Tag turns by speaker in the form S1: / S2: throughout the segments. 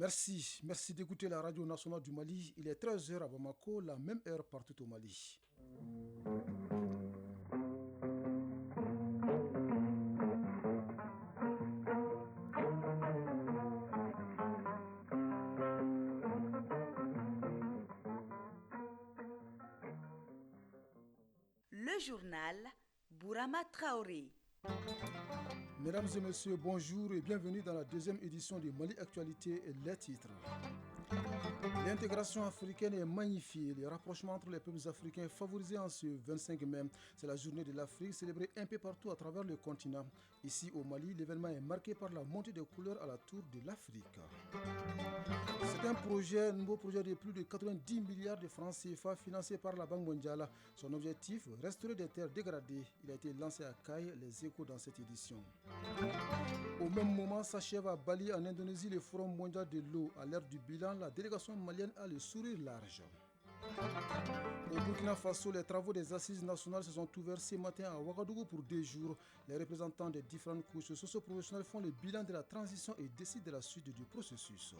S1: Merci d'écouter la radio nationale du Mali. Il est 13 h à Bamako, la même heure partout au Mali.
S2: Le journal Bourama Traoré.
S1: Mesdames et messieurs, bonjour et bienvenue dans la deuxième édition de Mali Actualité et les titres. L'intégration africaine est magnifiée. Les rapprochements entre les peuples africains favorisés en ce 25 mai. C'est la journée de l'Afrique célébrée un peu partout à travers le continent. Ici au Mali, l'événement est marqué par la montée des couleurs à la tour de l'Afrique. C'est un nouveau projet de plus de 90 milliards de francs CFA financé par la Banque mondiale. Son objectif, restaurer des terres dégradées. Il a été lancé à Caille, les échos dans cette édition. Au même moment, s'achève à Bali, en Indonésie, le Forum mondial de l'eau. À l'heure du bilan, la délégation malienne a le sourire large. Au Burkina Faso, les travaux des assises nationales se sont ouverts ce matin à Ouagadougou pour 2 jours. Les représentants des différentes couches socio-professionnelles font le bilan de la transition et décident de la suite du processus.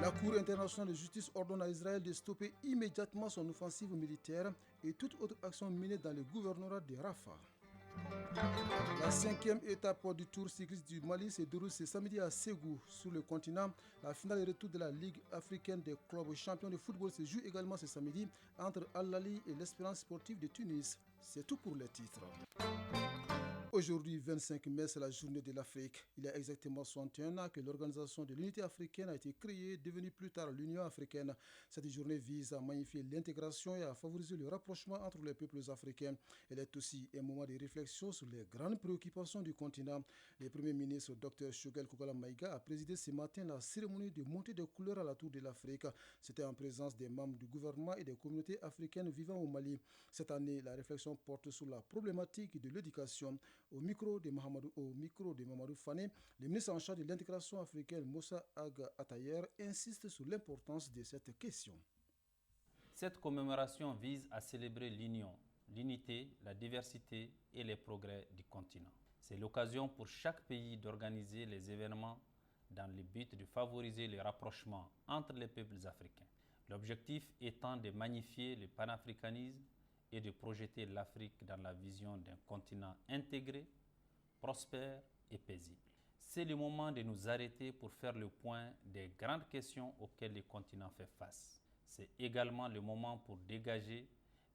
S1: La Cour internationale de justice ordonne à Israël de stopper immédiatement son offensive militaire et toute autre action menée dans le gouvernorat de Rafah. La 5e étape du Tour cycliste du Mali se déroule ce samedi à Ségou. Sur le continent, la finale et retour de la Ligue africaine des clubs champions de football se joue également ce samedi entre Al-Ahly et l'Espérance sportive de Tunis. C'est tout pour les titres. Aujourd'hui, 25 mai, c'est la journée de l'Afrique. Il y a exactement 61 ans que l'Organisation de l'Unité africaine a été créée, devenue plus tard l'Union africaine. Cette journée vise à magnifier l'intégration et à favoriser le rapprochement entre les peuples africains. Elle est aussi un moment de réflexion sur les grandes préoccupations du continent. Le Premier ministre Dr Choguel Kogala Maïga a présidé ce matin la cérémonie de montée de couleurs à la Tour de l'Afrique. C'était en présence des membres du gouvernement et des communautés africaines vivant au Mali. Cette année, la réflexion porte sur la problématique de l'éducation. Au micro de Mamadou Fane, le ministre en charge de l'intégration africaine Moussa Aga Atayer insiste sur l'importance de cette question.
S3: Cette commémoration vise à célébrer l'union, l'unité, la diversité et les progrès du continent. C'est l'occasion pour chaque pays d'organiser les événements dans le but de favoriser le rapprochement entre les peuples africains. L'objectif étant de magnifier le panafricanisme et de projeter l'Afrique dans la vision d'un continent intégré, prospère et paisible. C'est le moment de nous arrêter pour faire le point des grandes questions auxquelles le continent fait face. C'est également le moment pour dégager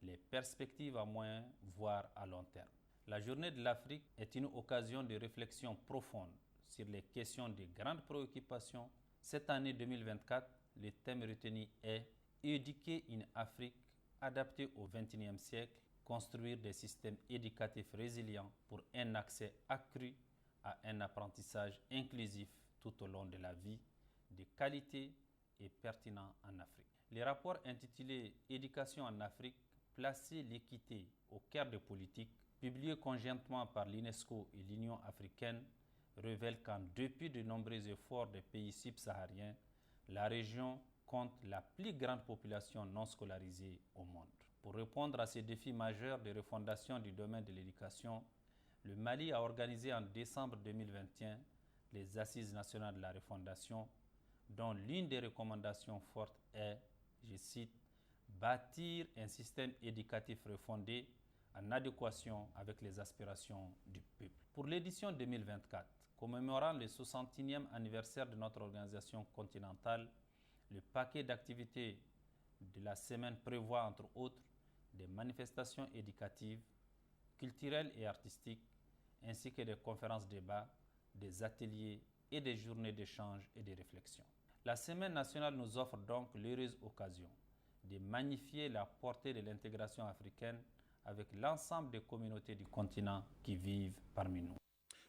S3: les perspectives à moyen, voire à long terme. La journée de l'Afrique est une occasion de réflexion profonde sur les questions de grandes préoccupations. Cette année 2024, le thème retenu est « Éduquer une Afrique adapté au XXIe siècle, construire des systèmes éducatifs résilients pour un accès accru à un apprentissage inclusif tout au long de la vie, de qualité et pertinent en Afrique. Le rapport intitulé « Éducation en Afrique, placer l'équité au cœur des politiques », publié conjointement par l'UNESCO et l'Union africaine, révèle qu'en dépit de nombreux efforts des pays subsahariens, la région compte la plus grande population non scolarisée au monde. Pour répondre à ces défis majeurs de refondation du domaine de l'éducation, le Mali a organisé en décembre 2021 les Assises nationales de la refondation, dont l'une des recommandations fortes est, je cite, « bâtir un système éducatif refondé en adéquation avec les aspirations du peuple ». Pour l'édition 2024, commémorant le 61e anniversaire de notre organisation continentale, le paquet d'activités de la semaine prévoit, entre autres, des manifestations éducatives, culturelles et artistiques, ainsi que des conférences-débats, des ateliers et des journées d'échange et de réflexion. La Semaine nationale nous offre donc l'heureuse occasion de magnifier la portée de l'intégration africaine avec l'ensemble des communautés du continent qui vivent parmi nous.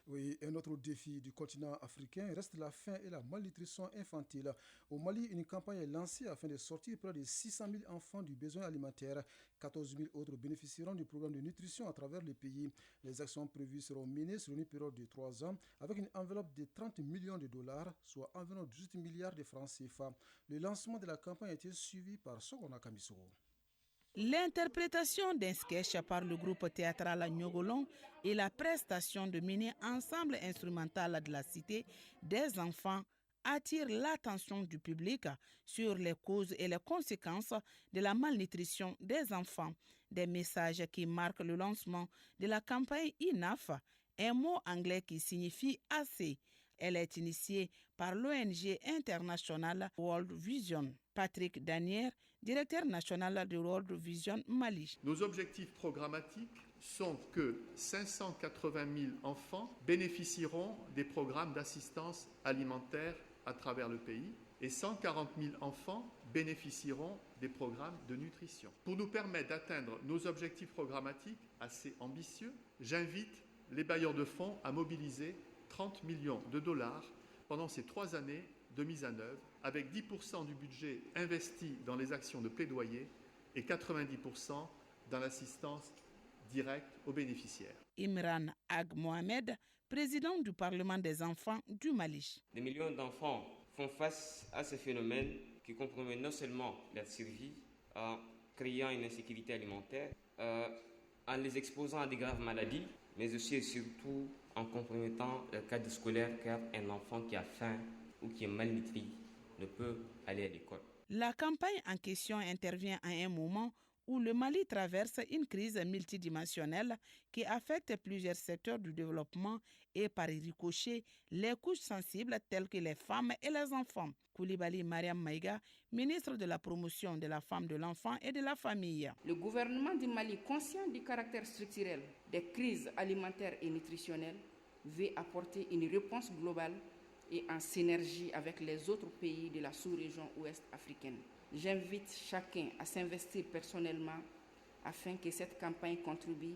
S1: Oui, un autre défi du continent africain reste la faim et la malnutrition infantile. Au Mali, une campagne est lancée afin de sortir près de 600 000 enfants du besoin alimentaire. 14 000 autres bénéficieront du programme de nutrition à travers le pays. Les actions prévues seront menées sur une période de 3 ans avec une enveloppe de 30 millions de dollars, soit environ 18 milliards de francs CFA. Le lancement de la campagne a été suivi par Sogona Kamisoro.
S4: L'interprétation d'un sketch par le groupe théâtral Nyogolon et la prestation de mini ensemble instrumental de la cité des enfants attire l'attention du public sur les causes et les conséquences de la malnutrition des enfants. Des messages qui marquent le lancement de la campagne INAF, un mot anglais qui signifie assez. Elle est initiée par l'ONG internationale World Vision. Patrick Danier, directeur national de World Vision Mali.
S5: Nos objectifs programmatiques sont que 580 000 enfants bénéficieront des programmes d'assistance alimentaire à travers le pays et 140 000 enfants bénéficieront des programmes de nutrition. Pour nous permettre d'atteindre nos objectifs programmatiques assez ambitieux, j'invite les bailleurs de fonds à mobiliser 30 millions de dollars pendant ces 3 années de mise en œuvre, avec 10% du budget investi dans les actions de plaidoyer et 90% dans l'assistance directe aux bénéficiaires.
S4: Imran Ag Mohamed, président du Parlement des enfants du Mali.
S6: Des millions d'enfants font face à ce phénomène qui compromet non seulement leur survie en créant une insécurité alimentaire, en les exposant à des graves maladies, mais aussi et surtout en compromettant le cadre scolaire, car un enfant qui a faim ou qui est malnutri ne peut aller à l'école.
S4: La campagne en question intervient à un moment où le Mali traverse une crise multidimensionnelle qui affecte plusieurs secteurs du développement et par ricochet les couches sensibles telles que les femmes et les enfants. Koulibaly Mariam Maïga, ministre de la promotion de la femme, de l'enfant et de la famille.
S7: Le gouvernement du Mali, conscient du caractère structurel des crises alimentaires et nutritionnelles, veut apporter une réponse globale et en synergie avec les autres pays de la sous-région ouest africaine. J'invite chacun à s'investir personnellement afin que cette campagne contribue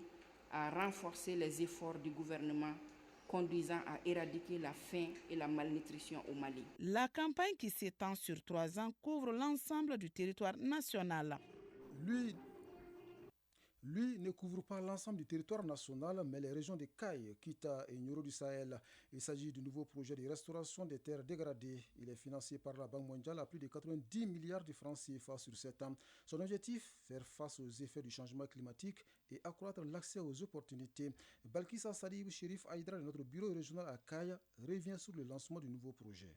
S7: à renforcer les efforts du gouvernement conduisant à éradiquer la faim et la malnutrition au Mali.
S4: La campagne qui s'étend sur 3 ans couvre l'ensemble du territoire national.
S1: Lui ne couvre pas l'ensemble du territoire national, mais les régions de Caille, Kita et Nioro du Sahel. Il s'agit du nouveau projet de restauration des terres dégradées. Il est financé par la Banque mondiale à plus de 90 milliards de francs CFA sur 7 ans. Son objectif, faire face aux effets du changement climatique et accroître l'accès aux opportunités. Balkissa Sadibou Chérif Aïdra de notre bureau régional à Caille revient sur le lancement du nouveau projet.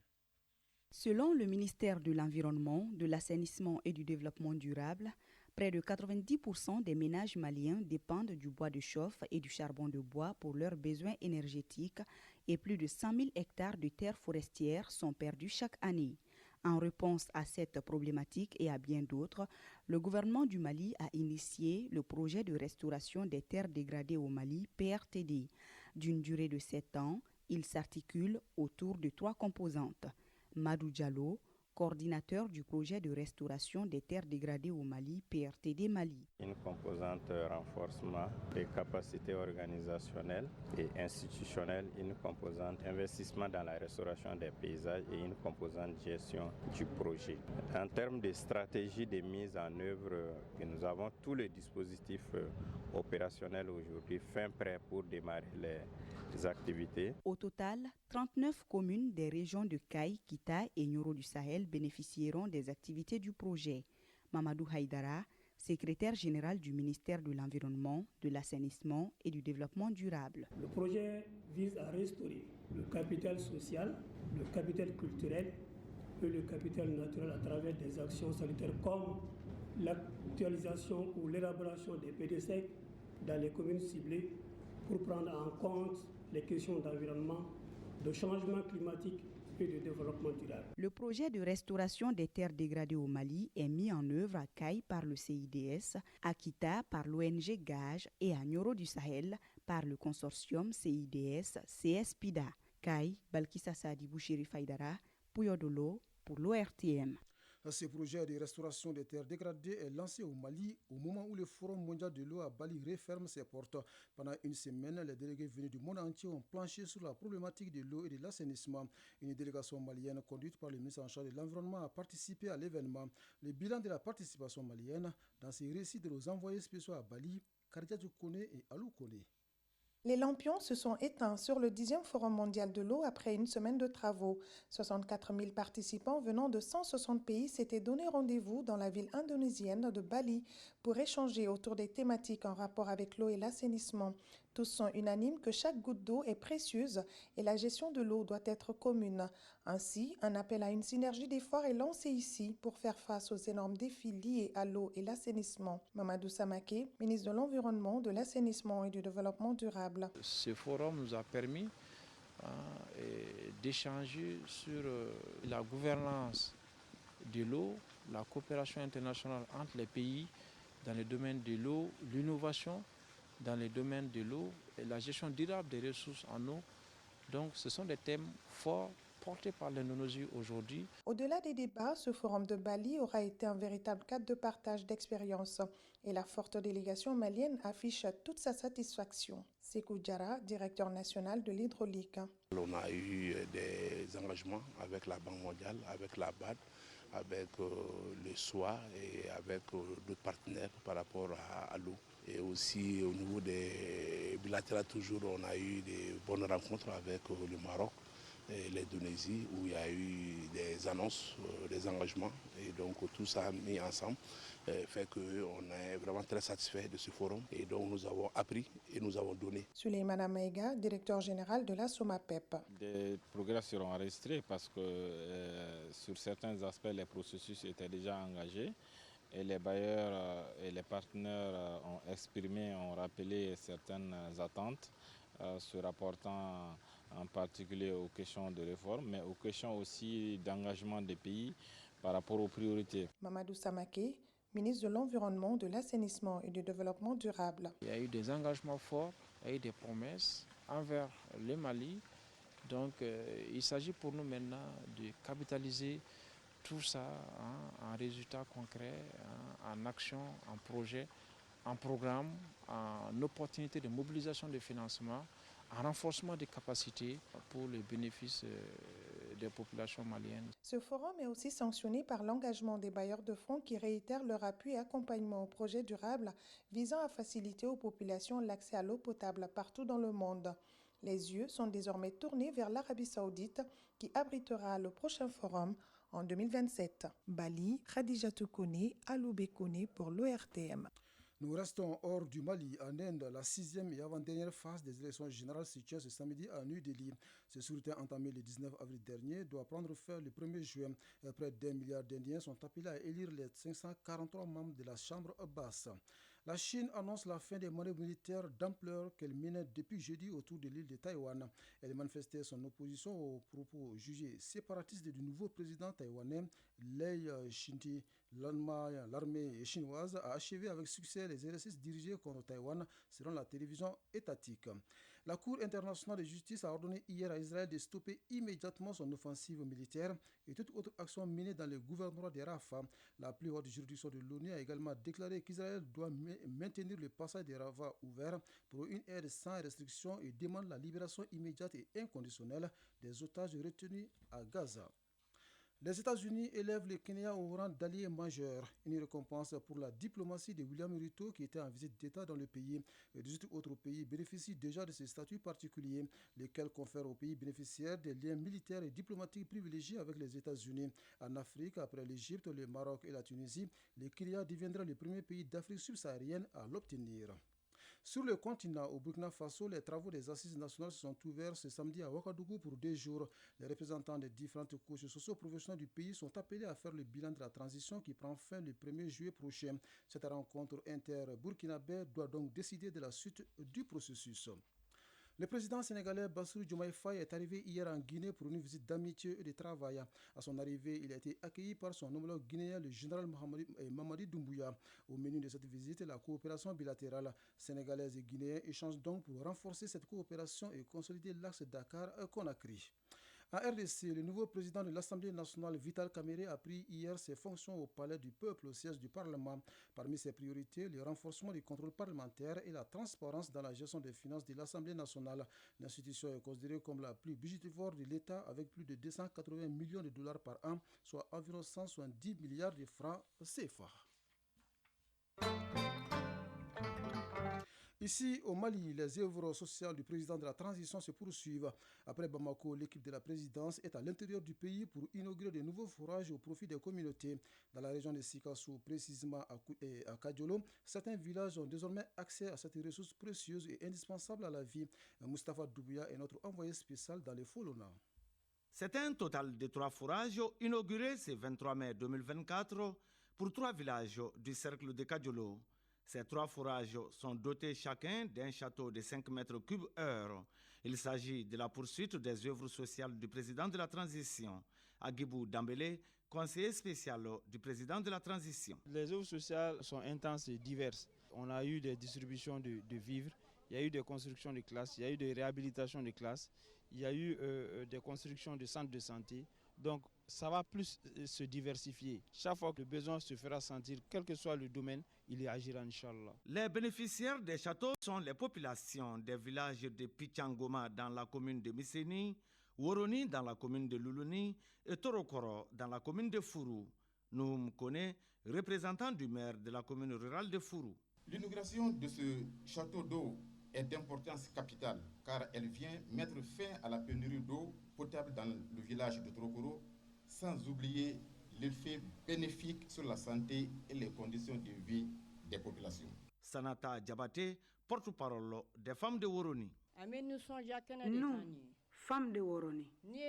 S8: Selon le ministère de l'Environnement, de l'Assainissement et du Développement durable, près de 90% des ménages maliens dépendent du bois de chauffe et du charbon de bois pour leurs besoins énergétiques et plus de 100 000 hectares de terres forestières sont perdus chaque année. En réponse à cette problématique et à bien d'autres, le gouvernement du Mali a initié le projet de restauration des terres dégradées au Mali, PRTD. D'une durée de 7 ans, il s'articule autour de 3 composantes. Madou Diallo, coordinateur du projet de restauration des terres dégradées au Mali, PRTD Mali.
S9: Une composante renforcement des capacités organisationnelles et institutionnelles, une composante investissement dans la restauration des paysages et une composante gestion du projet. En termes de stratégie de mise en œuvre, nous avons tous les dispositifs opérationnels aujourd'hui fin prêts pour démarrer les activités.
S8: Au total, 39 communes des régions de Caille, Kita et Nioro du Sahel bénéficieront des activités du projet. Mamadou Haïdara, secrétaire général du ministère de l'Environnement, de l'Assainissement et du Développement durable.
S10: Le projet vise à restaurer le capital social, le capital culturel et le capital naturel à travers des actions sanitaires comme l'actualisation ou l'élaboration des PDC dans les communes ciblées pour prendre en compte les questions d'environnement, de changement climatique et de développement durable.
S8: Le projet de restauration des terres dégradées au Mali est mis en œuvre à Caille par le CIDS, à Kita par l'ONG Gage et à Nioro du Sahel par le consortium CIDS-CSPIDA. Caille, Balkissa Sadibou Chérif Aïdara, Pouyodolo pour l'ORTM.
S1: Ce projet de restauration des terres dégradées est lancé au Mali au moment où le Forum mondial de l'eau à Bali referme ses portes. Pendant une semaine, les délégués venus du monde entier ont planché sur la problématique de l'eau et de l'assainissement. Une délégation malienne conduite par le ministre en charge de l'environnement a participé à l'événement. Le bilan de la participation malienne dans ces récits de nos envoyés spéciaux à Bali, Kardia Djoukone et Alou Kone.
S11: Les lampions se sont éteints sur le 10e Forum mondial de l'eau après une semaine de travaux. 64 000 participants venant de 160 pays s'étaient donné rendez-vous dans la ville indonésienne de Bali pour échanger autour des thématiques en rapport avec l'eau et l'assainissement. Tous sont unanimes que chaque goutte d'eau est précieuse et la gestion de l'eau doit être commune. Ainsi, un appel à une synergie d'efforts est lancé ici pour faire face aux énormes défis liés à l'eau et l'assainissement. Mamadou Samaké, ministre de l'Environnement, de l'Assainissement et du Développement durable.
S12: Ce forum nous a permis d'échanger sur la gouvernance de l'eau, la coopération internationale entre les pays dans le domaine de l'eau, l'innovation dans le domaine de l'eau et la gestion durable des ressources en eau. Donc ce sont des thèmes forts portés par l'Indonésie aujourd'hui.
S11: Au-delà des débats, ce forum de Bali aura été un véritable cadre de partage d'expériences et la forte délégation malienne affiche toute sa satisfaction. Sékou Diarra, directeur national de l'hydraulique.
S13: On a eu des engagements avec la Banque mondiale, avec la BAD, avec le SOA et avec d'autres partenaires par rapport à l'eau. Et aussi au niveau des bilatérales, toujours on a eu des bonnes rencontres avec le Maroc et l'Indonésie où il y a eu des annonces, des engagements. Et donc tout ça mis ensemble fait qu'on est vraiment très satisfait de ce forum. Et donc nous avons appris et nous avons donné.
S11: Souleymane Maïga, directeur général de la SOMAPEP.
S14: Des progrès seront enregistrés parce que sur certains aspects, les processus étaient déjà engagés. Et les bailleurs et les partenaires ont rappelé certaines attentes se rapportant en particulier aux questions de réforme, mais aux questions aussi d'engagement des pays par rapport aux priorités.
S11: Mamadou Samaké, ministre de l'Environnement, de l'Assainissement et du Développement durable.
S12: Il y a eu des engagements forts, il y a eu des promesses envers le Mali. Donc il s'agit pour nous maintenant de capitaliser tout ça en résultats concrets, en actions, en projets, en programmes, en opportunités de mobilisation de financement, en renforcement des capacités pour le bénéfice des populations maliennes.
S11: Ce forum est aussi sanctionné par l'engagement des bailleurs de fonds qui réitèrent leur appui et accompagnement aux projets durables visant à faciliter aux populations l'accès à l'eau potable partout dans le monde. Les yeux sont désormais tournés vers l'Arabie Saoudite qui abritera le prochain forum en 2027. Bali, Khadija Toukone, Aloubé Kone pour l'ORTM.
S1: Nous restons hors du Mali. En Inde, la 6e et avant-dernière phase des élections générales se tient ce samedi à New Delhi. Ce scrutin entamé le 19 avril dernier doit prendre fin le 1er juin. Près d'1 milliard d'Indiens sont appelés à élire les 543 membres de la Chambre basse. La Chine annonce la fin des manœuvres militaires d'ampleur qu'elle menait depuis jeudi autour de l'île de Taïwan. Elle manifestait son opposition aux propos jugés séparatistes du nouveau président taïwanais, Lai Ching-te. L'armée chinoise a achevé avec succès les exercices dirigés contre Taïwan, selon la télévision étatique. La Cour internationale de justice a ordonné hier à Israël de stopper immédiatement son offensive militaire et toute autre action menée dans le gouvernorat de Rafah. La plus haute juridiction de l'ONU a également déclaré qu'Israël doit maintenir le passage de Rafah ouvert pour une aide sans restriction et demande la libération immédiate et inconditionnelle des otages retenus à Gaza. Les États-Unis élèvent le Kenya au rang d'allié majeur, une récompense pour la diplomatie de William Ruto qui était en visite d'État dans le pays. 18 autres pays bénéficient déjà de ce statut particulier, lesquels confèrent aux pays bénéficiaires des liens militaires et diplomatiques privilégiés avec les États-Unis. En Afrique, après l'Égypte, le Maroc et la Tunisie, le Kenya deviendra le premier pays d'Afrique subsaharienne à l'obtenir. Sur le continent, au Burkina Faso, les travaux des assises nationales se sont ouverts ce samedi à Ouagadougou pour 2 jours. Les représentants des différentes couches socio-professionnelles du pays sont appelés à faire le bilan de la transition qui prend fin le 1er juillet prochain. Cette rencontre inter-burkinabé doit donc décider de la suite du processus. Le président sénégalais Bassirou Diomaye Faye est arrivé hier en Guinée pour une visite d'amitié et de travail. À son arrivée, il a été accueilli par son homologue guinéen, le général Mamadi Doumbouya. Au menu de cette visite, la coopération bilatérale sénégalaise et guinéenne échangent donc pour renforcer cette coopération et consolider l'axe Dakar-Conakry. En RDC, le nouveau président de l'Assemblée nationale, Vital Kamerhe, a pris hier ses fonctions au Palais du Peuple, au siège du Parlement. Parmi ses priorités, le renforcement du contrôle parlementaire et la transparence dans la gestion des finances de l'Assemblée nationale. L'institution est considérée comme la plus budgétivore de l'État avec plus de 280 millions de dollars par an, soit environ 170 milliards de francs CFA. Ici, au Mali, les œuvres sociales du président de la transition se poursuivent. Après Bamako, l'équipe de la présidence est à l'intérieur du pays pour inaugurer de nouveaux forages au profit des communautés. Dans la région de Sikassou, précisément à Kadiolo, certains villages ont désormais accès à cette ressource précieuse et indispensable à la vie. Mustapha Doumbouya est notre envoyé spécial dans les Folona.
S15: C'est un total de 3 forages inaugurés ce 23 mai 2024 pour 3 villages du cercle de Kadiolo. Ces 3 forages sont dotés chacun d'un château de 5 mètres cubes heure. Il s'agit de la poursuite des œuvres sociales du président de la transition, Agibou Dambélé, conseiller spécial du président de la transition.
S16: Les œuvres sociales sont intenses et diverses. On a eu des distributions de vivres, il y a eu des constructions de classes, il y a eu des réhabilitations de classes, il y a eu des constructions de centres de santé. Donc ça va plus se diversifier. Chaque fois que le besoin se fera sentir, quel que soit le domaine, il y agira, Inch'Allah.
S15: Les bénéficiaires des châteaux sont les populations des villages de Pichangoma dans la commune de Misseni, Woroni dans la commune de Luluni et Torokoro dans la commune de Fourou. Nous connaissons, représentant du maire de la commune rurale de Fourou.
S17: L'inauguration de ce château d'eau est d'importance capitale car elle vient mettre fin à la pénurie d'eau potable dans le village de Torokoro, sans oublier l'effet bénéfique sur la santé et les conditions de vie des populations.
S15: Sanata Diabaté, porte-parole des femmes de Woroni.
S18: Nous, femmes de Woroni,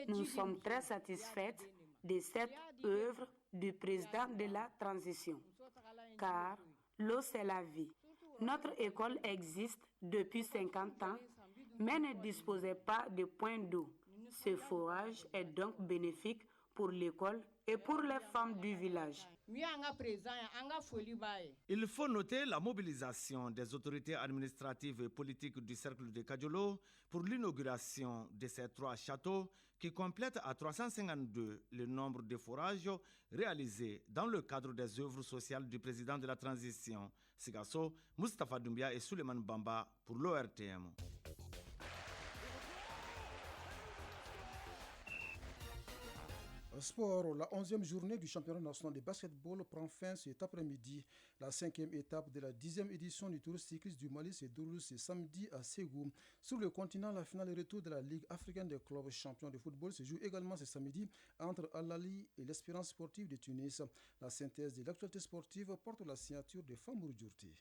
S18: nous sommes très satisfaites de cette œuvre du président de la transition, car l'eau c'est la vie. Notre école existe depuis 50 ans, mais ne disposait pas de point d'eau. Ce forage est donc bénéfique pour l'école et pour les femmes du village.
S15: Il faut noter la mobilisation des autorités administratives et politiques du cercle de Kadiolo pour l'inauguration de ces 3 châteaux qui complètent à 352 le nombre de forages réalisés dans le cadre des œuvres sociales du président de la transition, Sigasso, Mustapha Doumbouya et Suleiman Bamba pour l'ORTM.
S1: Sport, la 11e journée du championnat national de basketball prend fin cet après-midi. La 5e étape de la 10e édition du Tour cycliste du Mali se déroule ce samedi à Ségou. Sur le continent, la finale retour de la Ligue africaine des clubs champions de football se joue également ce samedi entre Al-Ali et l'Espérance sportive de Tunis. La synthèse de l'actualité sportive porte la signature de Famour Djourti.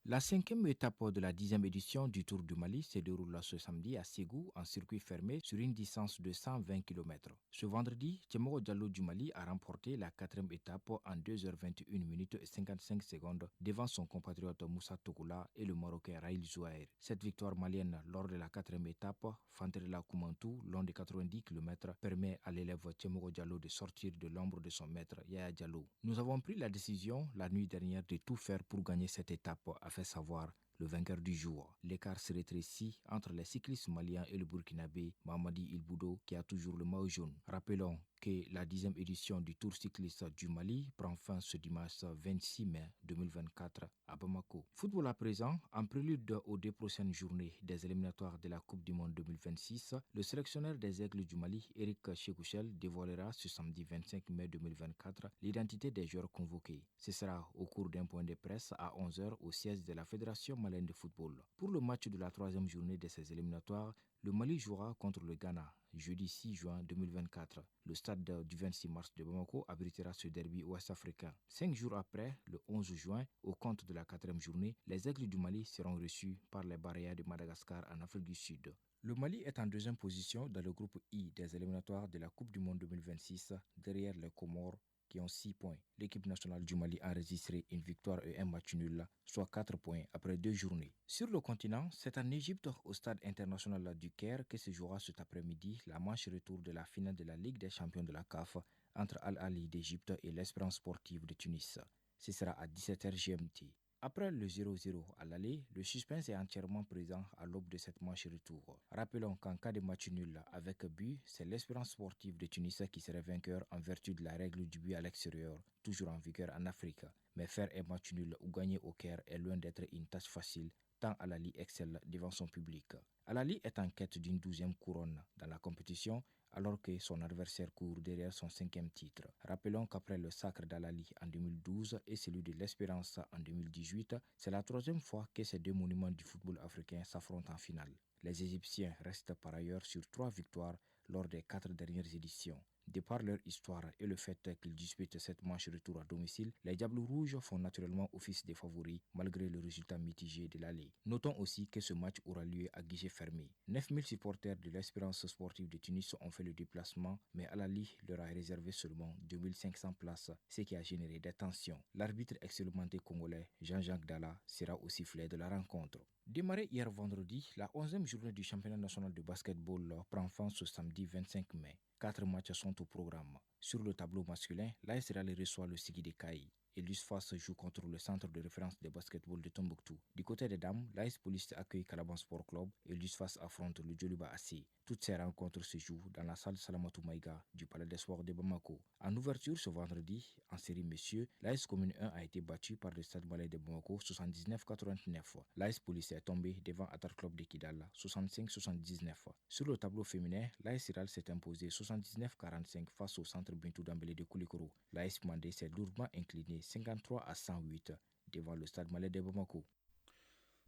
S19: La 5e étape de la 10e édition du Tour du Mali se déroule ce samedi à Ségou en circuit fermé sur une distance de 120 km. Ce vendredi, Tchemoro Diallo du Mali a remporté la 4e étape en 2h21 minutes et 55 secondes devant son compatriote Moussa Togoula et le Marocain Raïl Zouaer. Cette victoire malienne lors de la 4e étape, Fantrela Koumantou, long de 90 km, permet à l'élève Tchemoro Diallo de sortir de l'ombre de son maître Yaya Diallo. Nous avons pris la décision la nuit dernière de tout faire pour gagner cette étape, fait savoir le vainqueur du jour. L'écart se rétrécit entre les cyclistes maliens et le burkinabé Mamadi Ilboudo qui a toujours le maillot jaune. Rappelons que la 10e édition du Tour cycliste du Mali prend fin ce dimanche 26 mai 2024 à Bamako. Football à présent, en prélude aux 2 prochaines journées des éliminatoires de la Coupe du Monde 2026, le sélectionneur des Aigles du Mali, Eric Chekouchel, dévoilera ce samedi 25 mai 2024 l'identité des joueurs convoqués. Ce sera au cours d'un point de presse à 11h au siège de la Fédération malienne de football. Pour le match de la 3e journée de ces éliminatoires, le Mali jouera contre le Ghana, jeudi 6 juin 2024. Le stade du 26 mars de Bamako abritera ce derby ouest-africain. 5 jours après, le 11 juin, au compte de la 4e journée, les Aigles du Mali seront reçus par les Barayas de Madagascar en Afrique du Sud. Le Mali est en 2e position dans le groupe I des éliminatoires de la Coupe du Monde 2026, derrière les Comores, qui ont 6 points. L'équipe nationale du Mali a enregistré une victoire et un match nul, soit 4 points après 2 journées. Sur le continent, c'est en Égypte, au stade international du Caire, que se jouera cet après-midi la manche retour de la finale de la Ligue des champions de la CAF entre Al-Ali d'Égypte et l'Espérance sportive de Tunis. Ce sera à 17h GMT. Après le 0-0 à l'aller, le suspense est entièrement présent à l'aube de cette manche retour. Rappelons qu'en cas de match nul avec but, c'est l'Espérance sportive de Tunis qui serait vainqueur en vertu de la règle du but à l'extérieur, toujours en vigueur en Afrique. Mais faire un match nul ou gagner au Caire est loin d'être une tâche facile, tant Al-Ahly excelle devant son public. Al-Ahly est en quête d'une 12e couronne dans la compétition, alors que son adversaire court derrière son 5e titre. Rappelons qu'après le sacre d'Al-Ahly en 2012 et celui de l'Espérance en 2018, c'est la 3e fois que ces deux monuments du football africain s'affrontent en finale. Les Égyptiens restent par ailleurs sur 3 victoires lors des 4 dernières éditions. De par leur histoire et le fait qu'ils disputent cette manche retour à domicile, les Diables Rouges font naturellement office des favoris malgré le résultat mitigé de l'aller. Notons aussi que ce match aura lieu à guichet fermé. 9000 supporters de l'Espérance sportive de Tunis ont fait le déplacement, mais Al-Ahly leur a réservé seulement 2500 places, ce qui a généré des tensions. L'arbitre expérimenté congolais Jean-Jacques Dalla sera au sifflet de la rencontre. Démarré hier vendredi, la 11e journée du championnat national de basketball prend fin ce samedi 25 mai. 4 matchs sont au programme. Sur le tableau masculin, l'AS Real reçoit le Siggi de Caille et l'USFAS joue contre le centre de référence de basketball de Tombouctou. Du côté des dames, l'AS Police accueille Calaban Sport Club et l'USFAS affronte le Djoliba AC. Toutes ces rencontres se jouent dans la salle Salamatou Maïga du Palais des Sports de Bamako. En ouverture ce vendredi, en série messieurs, l'AS Commune 1 a été battu par le Stade Malais de Bamako 79-89. L'AS Police est tombé devant Atar Club de Kidal 65-79. Sur le tableau féminin, l'AS Real s'est imposé 79-45 face au centre Bintou Dambélé de Koulikoro. L'AS Mandé s'est lourdement incliné 53-108 devant le Stade Malais de Bamako.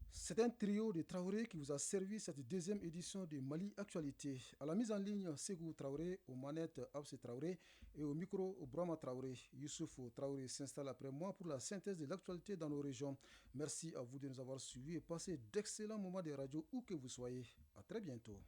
S1: C'est un trio de Traoré qui vous a servi cette 2e édition de Mali Actualité. À la mise en ligne, Ségou Traoré, aux manettes Abse Traoré et au micro Brahma Traoré. Youssouf Traoré s'installe après moi pour la synthèse de l'actualité dans nos régions. Merci à vous de nous avoir suivis et passez d'excellents moments de radio où que vous soyez. À très bientôt.